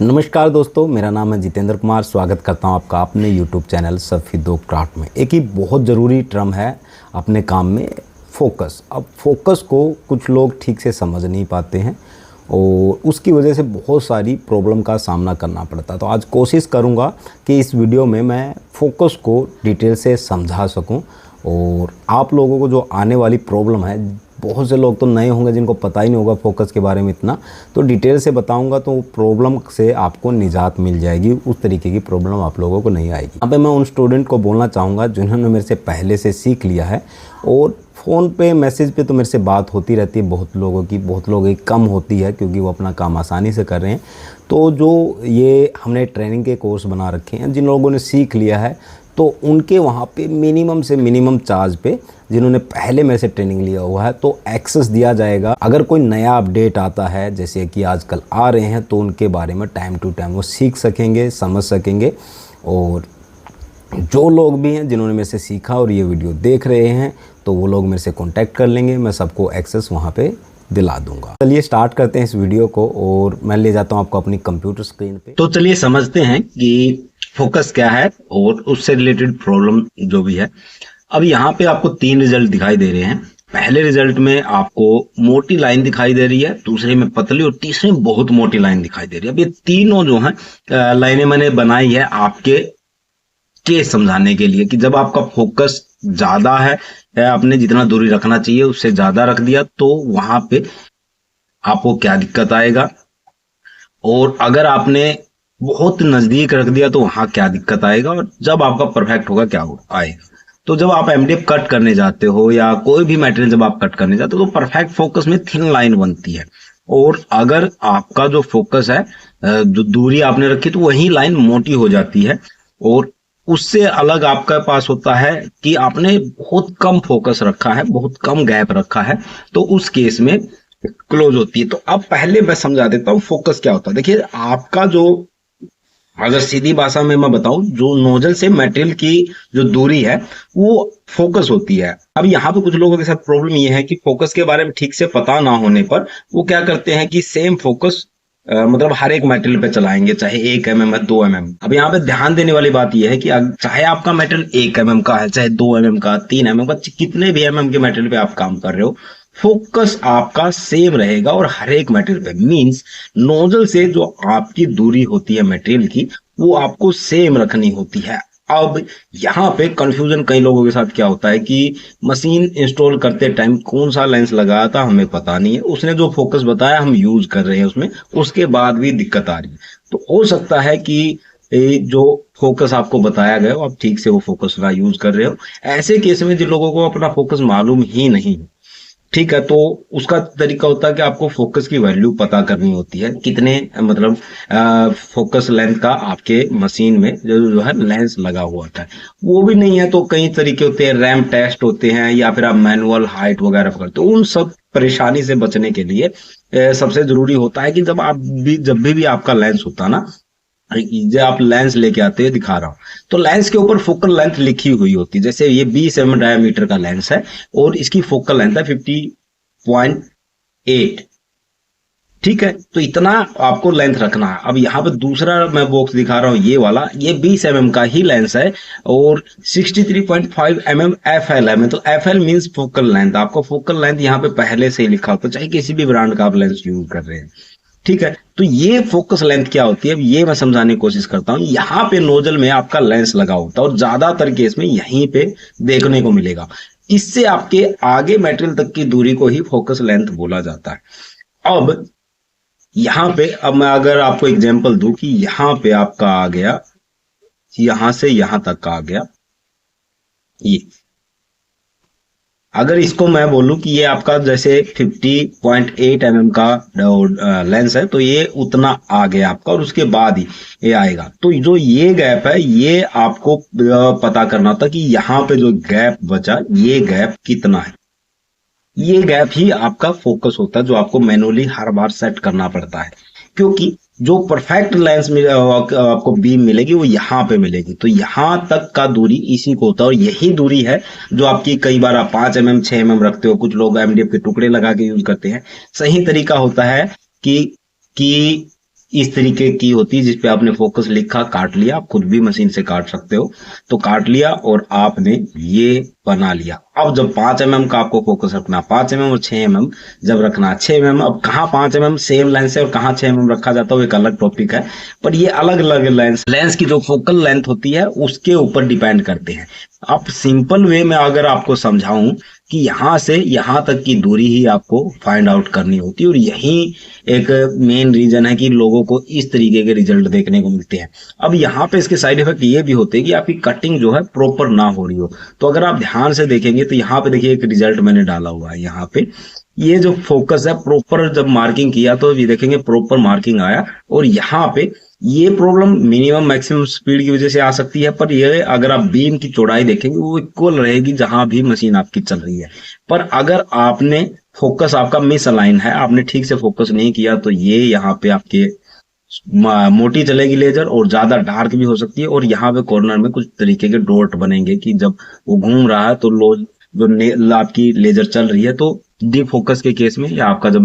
नमस्कार दोस्तों, मेरा नाम है जितेंद्र कुमार। स्वागत करता हूं आपका अपने YouTube चैनल सफीदो क्राफ्ट में। एक ही बहुत ज़रूरी टर्म है अपने काम में, फोकस। अब फोकस को कुछ लोग ठीक से समझ नहीं पाते हैं और उसकी वजह से बहुत सारी प्रॉब्लम का सामना करना पड़ता है। तो आज कोशिश करूंगा कि इस वीडियो में मैं फोकस को डिटेल से समझा सकूं और आप लोगों को जो आने वाली प्रॉब्लम है, बहुत से लोग तो नए होंगे जिनको पता ही नहीं होगा फोकस के बारे में इतना, तो डिटेल से बताऊंगा तो प्रॉब्लम से आपको निजात मिल जाएगी। उस तरीके की प्रॉब्लम आप लोगों को नहीं आएगी। यहाँ पे मैं उन स्टूडेंट को बोलना चाहूँगा जिन्होंने मेरे से पहले से सीख लिया है और फ़ोन पे मैसेज पे तो मेरे से बात होती रहती है बहुत लोगों की कम होती है क्योंकि वो अपना काम आसानी से कर रहे हैं। तो जो ये हमने ट्रेनिंग के कोर्स बना रखे हैं, जिन लोगों ने सीख लिया है तो उनके वहाँ पे मिनिमम से मिनिमम चार्ज पे, जिन्होंने पहले मेरे से ट्रेनिंग लिया हुआ है, तो एक्सेस दिया जाएगा। अगर कोई नया अपडेट आता है जैसे कि आजकल आ रहे हैं तो उनके बारे में टाइम टू टाइम वो सीख सकेंगे, समझ सकेंगे। और जो लोग भी हैं जिन्होंने मेरे से सीखा और ये वीडियो देख रहे हैं तो वो लोग मेरे से कॉन्टैक्ट कर लेंगे, मैं सबको एक्सेस वहाँ पे दिला दूंगा। चलिए स्टार्ट करते हैं इस वीडियो को और मैं ले जाता हूँ आपको अपनी कंप्यूटर स्क्रीन पे। तो चलिए समझते हैं कि फोकस क्या है और उससे रिलेटेड प्रॉब्लम जो भी है। अब यहाँ पे आपको 3 रिजल्ट दिखाई दे रहे हैं। पहले रिजल्ट में आपको मोटी लाइन दिखाई दे रही है, दूसरे में पतली और तीसरे में बहुत मोटी लाइन दिखाई दे रही है। अब ये तीनों जो है लाइनें मैंने बनाई है आपके केस समझाने के लिए कि जब आपका फोकस ज्यादा है, आपने जितना दूरी रखना चाहिए उससे ज्यादा रख दिया तो वहां पे आपको क्या दिक्कत आएगा, और अगर आपने बहुत नजदीक रख दिया तो वहां क्या दिक्कत आएगा, और जब आपका परफेक्ट होगा क्या आएगा। तो जब आप एमडीएफ कट करने जाते हो या कोई भी मटेरियल जब आप कट करने जाते हो तो परफेक्ट फोकस में थिन लाइन बनती है, और अगर आपका जो फोकस है, जो दूरी आपने रखी तो वही लाइन मोटी हो जाती है। और उससे अलग आपके पास होता है कि आपने बहुत कम फोकस रखा है, बहुत कम गैप रखा है, तो उस केस में क्लोज होती है। तो अब पहले मैं समझा देता हूँ फोकस क्या होता है। देखिए, आपका जो, अगर सीधी भाषा में मैं बताऊं, जो नोजल से मटेरियल की जो दूरी है वो फोकस होती है। अब यहाँ पे कुछ लोगों के साथ प्रॉब्लम ये है कि फोकस के बारे में ठीक से पता ना होने पर वो क्या करते हैं कि सेम फोकस मतलब हर एक मेटेरियल पे चलाएंगे, चाहे 1 mm है, 2 mm। अब यहाँ पे ध्यान देने वाली बात यह है कि चाहे आपका मेटेरियल 1 mm का है, चाहे 2 mm का, 3 mm का, कितने भी mm के मेटेरियल पे आप काम कर रहे हो, फोकस आपका सेम रहेगा। और हर एक मटेरियल पे मींस नोजल से जो आपकी दूरी होती है मटेरियल की, वो आपको सेम रखनी होती है। अब यहाँ पे कंफ्यूजन कई लोगों के साथ क्या होता है कि मशीन इंस्टॉल करते टाइम कौन सा लेंस लगाया था हमें पता नहीं है, उसने जो फोकस बताया हम यूज कर रहे हैं उसमें, उसके बाद भी दिक्कत आ रही है। तो हो सकता है कि जो फोकस आपको बताया गया हो आप ठीक से वो फोकस ना यूज कर रहे हो। ऐसे केस में जिन लोगों को अपना फोकस मालूम ही नहीं, ठीक है, तो उसका तरीका होता है कि आपको फोकस की वैल्यू पता करनी होती है, कितने मतलब फोकस लेंथ का आपके मशीन में जो है लेंस लगा हुआ था। वो भी नहीं है तो कई तरीके होते हैं, रैम टेस्ट होते हैं या फिर आप मैनुअल हाइट वगैरह करते हो। उन सब परेशानी से बचने के लिए सबसे जरूरी होता है कि जब भी आपका लेंस होता है ना, जो आप लेंस लेके आते हैं, दिखा रहा हूं, तो लेंस के ऊपर फोकल लेंथ लिखी हुई होती है। जैसे ये 20 mm डायमीटर का लेंस है और इसकी फोकल लेंथ है 50.8, ठीक है, तो इतना आपको लेंथ रखना है। अब यहाँ पे दूसरा मैं बॉक्स दिखा रहा हूँ, ये वाला, ये 20 mm का ही लेंस है और 63.5 mm FL है। मतलब FL मींस फोकल लेंथ। आपको फोकल लेंथ यहाँ पे पहले से ही लिखा होता है, चाहे किसी भी ब्रांड का आप लेंस यूज कर रहे हैं, ठीक है। तो ये फोकस लेंथ क्या होती है, ये मैं समझाने की कोशिश करता हूं। यहाँ पे नोजल में आपका लेंस लगा होता है और ज्यादातर केस में यहीं पे देखने को मिलेगा। इससे आपके आगे मटेरियल तक की दूरी को ही फोकस लेंथ बोला जाता है। अब यहाँ पे, अब मैं अगर आपको एग्जांपल दूं कि यहाँ पे आपका आ गया, यहां से यहां तक का आ गया ये, अगर इसको मैं बोलूं कि ये आपका जैसे 50.8 mm का लेंस है तो ये उतना आ गया आपका, और उसके बाद ही ये आएगा। तो जो ये गैप है ये आपको पता करना था कि यहाँ पे जो गैप बचा ये गैप कितना है। ये गैप ही आपका फोकस होता है जो आपको मैनुअली हर बार सेट करना पड़ता है, क्योंकि जो परफेक्ट लेंस में आपको बीम मिलेगी वो यहाँ पे मिलेगी। तो यहाँ तक का दूरी इसी को होता है, और यही दूरी है जो आपकी, कई बार आप 5 mm 6 mm रखते हो, कुछ लोग एमडीएफ के टुकड़े लगा के यूज करते हैं। सही तरीका होता है कि इस तरीके की होती है, जिसपे आपने फोकस लिखा, काट लिया, आप खुद भी मशीन से काट सकते हो, तो काट लिया और आपने ये बना लिया। अब जब 5 mm का आपको फोकस रखना, 5 mm और 6 mm जब रखना, 6 mm, अब कहाँ 5 mm सेम लेंस है और कहाँ 6 mm रखा जाता है वो एक अलग टॉपिक है, पर ये अलग अलग लेंस की जो फोकल लेंथ होती है उसके ऊपर डिपेंड करते हैं। अब सिंपल वे में अगर आपको समझाऊं कि यहां से यहां तक की दूरी ही आपको फाइंड आउट करनी होती है, और यही एक मेन रीजन है कि लोगों को इस तरीके के रिजल्ट देखने को मिलते हैं। अब यहाँ पे इसके साइड इफेक्ट ये भी होते हैं कि आपकी कटिंग जो है प्रॉपर ना हो रही हो। तो अगर आप ध्यान से देखेंगे तो यहाँ पे देखिए एक रिजल्ट मैंने डाला हुआ है, यहाँ पे ये जो फोकस है प्रॉपर जब मार्किंग किया तो ये देखेंगे प्रॉपर मार्किंग आया, और यहाँ पे ये प्रॉब्लम मिनिमम मैक्सिमम स्पीड की वजह से आ सकती है, पर ये अगर आप बीम की चौड़ाई देखेंगे वो इक्वल रहेगी जहां भी मशीन आपकी चल रही है। पर अगर आपने फोकस आपका मिस अलाइन है, आपने ठीक से फोकस नहीं किया, तो ये यहाँ पे आपके मोटी चलेगी लेजर और ज्यादा डार्क भी हो सकती है, और यहाँ पे कॉर्नर में कुछ तरीके के डॉट बनेंगे कि जब वो घूम रहा है तो जो आपकी लेजर चल रही है तो डी फोकस के केस में, या आपका जब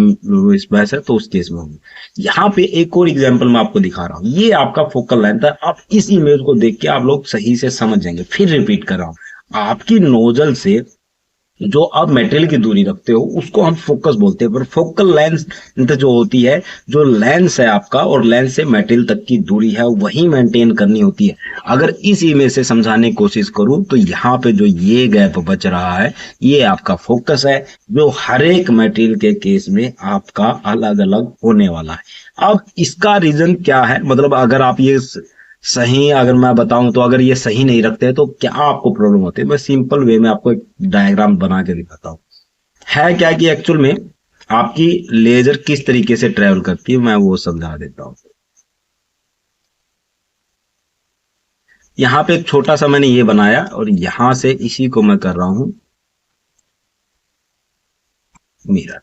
स्पैश है तो उस केस में होगी। यहाँ पे एक और एग्जांपल मैं आपको दिखा रहा हूँ, ये आपका फोकल लेंथ है। आप इस इमेज को देख के आप लोग सही से समझ जाएंगे। फिर रिपीट कर रहा हूँ, आपकी नोजल से जो आप मेटेरियल की दूरी रखते हो उसको हम फोकस बोलते हैं, पर फोकल लेंथ जो होती है, जो लेंस है आपका और लेंस से मेटेरियल तक की दूरी है वही मेंटेन करनी होती है। अगर इस इमेज से समझाने की कोशिश करूं तो यहाँ पे जो ये गैप बच रहा है ये आपका फोकस है, जो हर एक मेटेरियल के केस में आपका अलग अलग होने वाला है। अब इसका रीजन क्या है, मतलब अगर आप ये सही, अगर मैं बताऊं तो अगर ये सही नहीं रखते हैं तो क्या आपको प्रॉब्लम होती है, मैं सिंपल वे में आपको एक डायग्राम बना के दिखाता हूं। है क्या कि एक्चुअल में आपकी लेजर किस तरीके से ट्रेवल करती है मैं वो समझा देता हूं। यहां पे एक छोटा सा मैंने ये बनाया और यहां से इसी को मैं कर रहा हूं मिरर।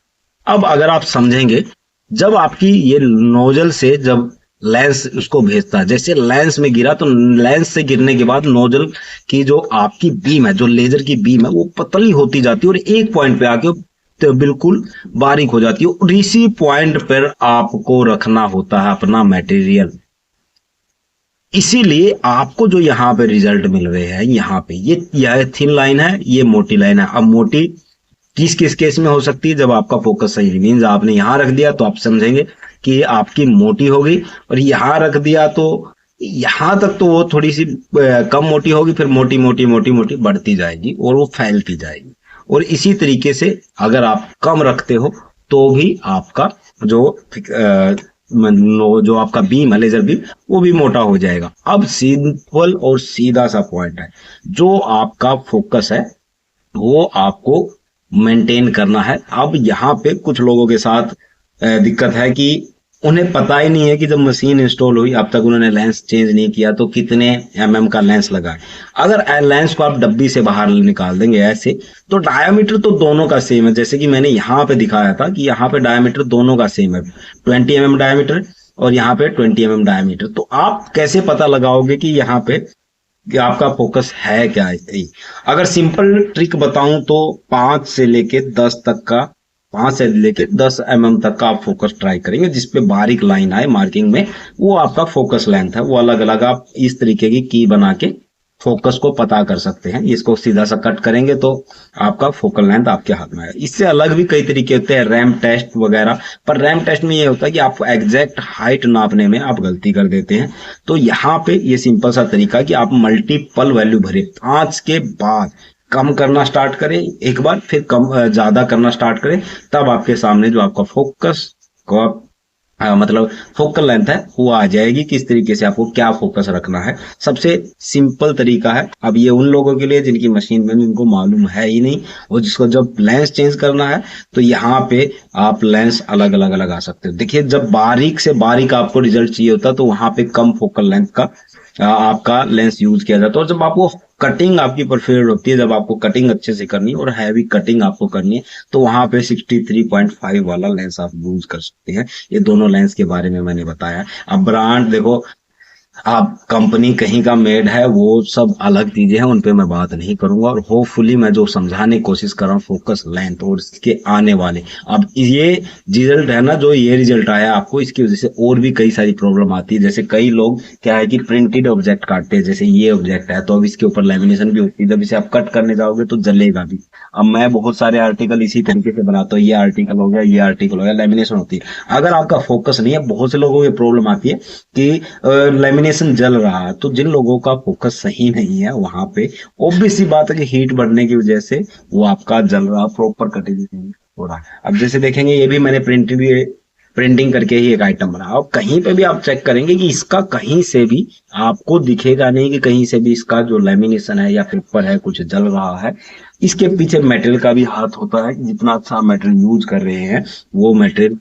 अब अगर आप समझेंगे, जब आपकी ये नोजल से जब लेंस उसको भेजता है, जैसे लेंस में गिरा तो लेंस से गिरने के बाद नोजल की जो आपकी बीम है, जो लेजर की बीम है, वो पतली होती जाती है और एक पॉइंट पे आके तो बिल्कुल बारीक हो जाती है, और इसी पॉइंट पर आपको रखना होता है अपना मटेरियल। इसीलिए आपको जो यहाँ पे रिजल्ट मिल रहे हैं, यहाँ पे यह थिन लाइन है, ये मोटी लाइन है। अब मोटी किस किस केस में हो सकती है, जब आपका फोकस सही नहीं, मीन्स आपने यहां रख दिया तो आप समझेंगे कि आपकी मोटी हो गई, और यहां रख दिया तो यहां तक तो वो थोड़ी सी कम मोटी होगी, फिर मोटी मोटी मोटी मोटी बढ़ती जाएगी और वो फैलती जाएगी। और इसी तरीके से अगर आप कम रखते हो तो भी आपका जो आपका बीम है, लेजर बीम, वो भी मोटा हो जाएगा। अब सिंपल और सीधा सा पॉइंट है, जो आपका फोकस है वो आपको मेंटेन करना है। अब यहाँ पे कुछ लोगों के साथ दिक्कत है कि उन्हें पता ही नहीं है कि जब मशीन इंस्टॉल हुई अब तक उन्होंने लेंस चेंज नहीं किया तो कितने का लेंस लगा है। अगर लेंस को आप डब्बी से बाहर निकाल देंगे ऐसे, तो डायमीटर तो दोनों का सेम है, जैसे कि मैंने यहाँ पे दिखाया था कि यहाँ पे डायमीटर दोनों का सेम है, 20 डायमीटर और यहाँ पे 20 डायमीटर। तो आप कैसे पता लगाओगे कि यहाँ पे कि आपका फोकस है क्या है? अगर सिंपल ट्रिक बताऊं तो 5 से लेके 10 तक का, 5 से लेके 10 तक का आप फोकस ट्राई करेंगे, जिसपे बारीक लाइन आए मार्किंग में, वो आपका फोकस लेंथ है। वो अलग अलग आप इस तरीके की बना के फोकस को पता कर सकते हैं। इसको सीधा सा कट करेंगे तो आपका फोकल लेंथ आपके हाथ में है। इससे अलग भी कई तरीके होते हैं, रैम टेस्ट वगैरह, पर रैम टेस्ट में ये होता है कि आप एग्जैक्ट हाइट नापने में आप गलती कर देते हैं। तो यहाँ पे ये सिंपल सा तरीका कि आप मल्टीपल वैल्यू भरे, 5 के बाद कम करना स्टार्ट करें एक बार, फिर कम ज्यादा करना स्टार्ट करें, तब आपके सामने जो आपका फोकस को मतलब फोकल लेंथ है वो आ जाएगी। किस तरीके से आपको क्या फोकस रखना है, सबसे सिंपल तरीका है। अब ये उन लोगों के लिए जिनकी मशीन में उनको मालूम है ही नहीं, और जिसको जब लेंस चेंज करना है तो यहाँ पे आप लेंस अलग अलग लगा सकते हो। देखिए, जब बारीक से बारीक आपको रिजल्ट चाहिए होता है तो वहां पे कम फोकल लेंथ का आपका लेंस यूज किया जाता है। और जब आपको कटिंग आपकी परफेक्ट होती है, जब आपको कटिंग अच्छे से करनी है और हैवी कटिंग आपको करनी है, तो वहां पे 63.5 वाला लेंस आप यूज कर सकते हैं। ये दोनों लेंस के बारे में मैंने बताया। अब ब्रांड देखो, आप कंपनी कहीं का मेड है, वो सब अलग चीजें हैं, उन पे मैं बात नहीं करूंगा। और होपफुली मैं जो समझाने की कोशिश कर रहा हूँ फोकस लेंथ और इसके आने वाले, अब ये रिजल्ट है ना, जो ये रिजल्ट आया आपको, इसकी वजह से और भी कई सारी प्रॉब्लम आती है। जैसे कई लोग क्या है कि प्रिंटेड ऑब्जेक्ट काटते हैं, जैसे ये ऑब्जेक्ट है तो अब इसके ऊपर लेमिनेशन भी होती है, जब इसे आप कट करने जाओगे तो जलेगा भी। अब मैं बहुत सारे आर्टिकल इसी तरीके से बनाता हूँ, ये आर्टिकल हो गया, ये आर्टिकल हो गया, लेमिनेशन होती है। अगर आपका फोकस नहीं है, बहुत से लोगों को ये प्रॉब्लम आती है कि लेमिनेशन जल रहा है, तो जिन लोगों का फोकस सही नहीं है वहां पे ऑब्वियस सी बात है कि हीट बढ़ने की वजह से वो आपका जल रहा, प्रॉपर कटिंग नहीं हो रहा है। अब जैसे देखेंगे, ये भी मैंने प्रिंटिंग करके ही एक आइटम बनाया, और कहीं पे भी आप चेक करेंगे कि इसका कहीं से भी आपको दिखेगा नहीं कि कहीं से भी इसका जो लेमिनेशन है या पेपर है कुछ जल रहा है। इसके पीछे मेटेरियल का भी हाथ होता है कि जितना अच्छा मेटेरियल यूज कर रहे हैं, वो मेटेरियल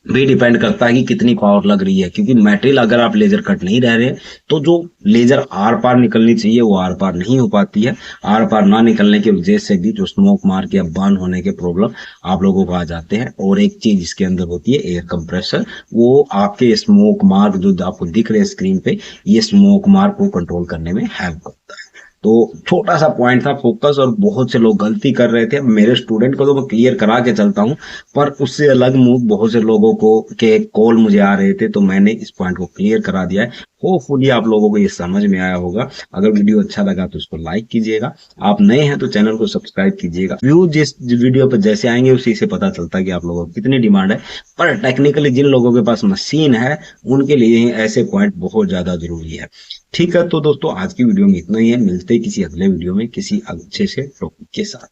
भी डिपेंड करता है कि कितनी पावर लग रही है। क्योंकि मटेरियल अगर आप लेजर कट नहीं रह रहे, तो जो लेजर आर पार निकलनी चाहिए वो आर पार नहीं हो पाती है। आर पार ना निकलने की वजह से भी जो स्मोक मार्क या बर्न होने के प्रॉब्लम आप लोगों को आ जाते हैं। और एक चीज इसके अंदर होती है एयर कंप्रेसर, वो आपके स्मोक मार्क जो आपको दिख रहे हैं स्क्रीन पे, ये स्मोक मार्क को कंट्रोल करने में हेल्प करता है। तो छोटा सा पॉइंट था फोकस, और बहुत से लोग गलती कर रहे थे। मेरे स्टूडेंट को तो मैं क्लियर करा के चलता हूँ, पर उससे अलग मूव बहुत से लोगों को के कॉल मुझे आ रहे थे, तो मैंने इस पॉइंट को क्लियर करा दिया है। होपफुली आप लोगों को ये समझ में आया होगा। अगर वीडियो अच्छा लगा तो उसको लाइक कीजिएगा, आप नए हैं तो चैनल को सब्सक्राइब कीजिएगा। व्यू जिस वीडियो पर जैसे आएंगे उसी से पता चलता है कि आप लोगों को कितनी डिमांड है। पर टेक्निकली जिन लोगों के पास मशीन है, उनके लिए ऐसे पॉइंट बहुत ज्यादा जरूरी है। ठीक है, तो दोस्तों आज की वीडियो में इतना ही है। मिलते हैं किसी अगले वीडियो में किसी अच्छे से टॉपिक के साथ।